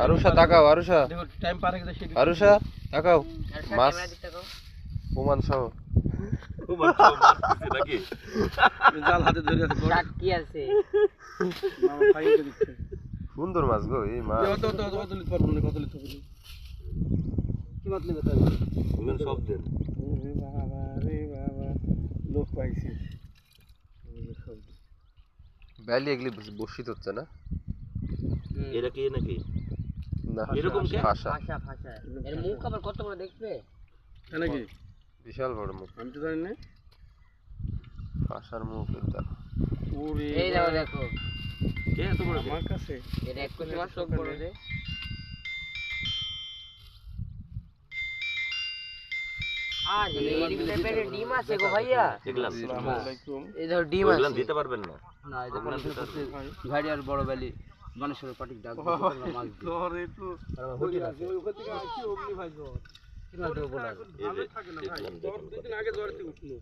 আরুষা তাকাও, আরুষা দেখো টাইম পার হয়ে গেছে। আরুষা তাকাও, মাছ প্রমাণ সহ নাকি জাল হাতে ধরে আছে বড় কি আছে মামা ফাইকে দিচ্ছে। সুন্দর মাছ গো এই মাছ। কত লিট পারবো না, কত লিট হবে কি মাছ নেবে তাই ওগুলো সব দেন রে বাবা লোক পাইছি ব্যালি এগুলি বর্ষিত হচ্ছে না? এরা কি নাকি না এরকম কে? ভাষা ভাষা ভাষা এর মুখ আবার কত বড় দেখবে তাই নাকি? বিশাল বড় মুখ, আমি তো জানি না। ভাষার মুখ এটা। ওরে এই দেখো দেখো কে এত বড় আমার কাছে এটা এক কোটি মাছ সব বড় রে আর এই টাইপের ডিম আছে গো ভাইয়া দেখলাম আসসালামু আলাইকুম। এই দেখো ডিম ওগুলো আছে দিতে পারবেন না না এই দেখো ভাই আর বড় বেলি মানুষের পাটি ডাক মাছ তোরে তো হোটেল আছে ওখান থেকে আসি অগ্নি ভাই জ্বর কি মাছ দেবো বলো ভালো থাকে না ভাই, জ্বর দুদিন আগে জ্বর থেকে উঠলো।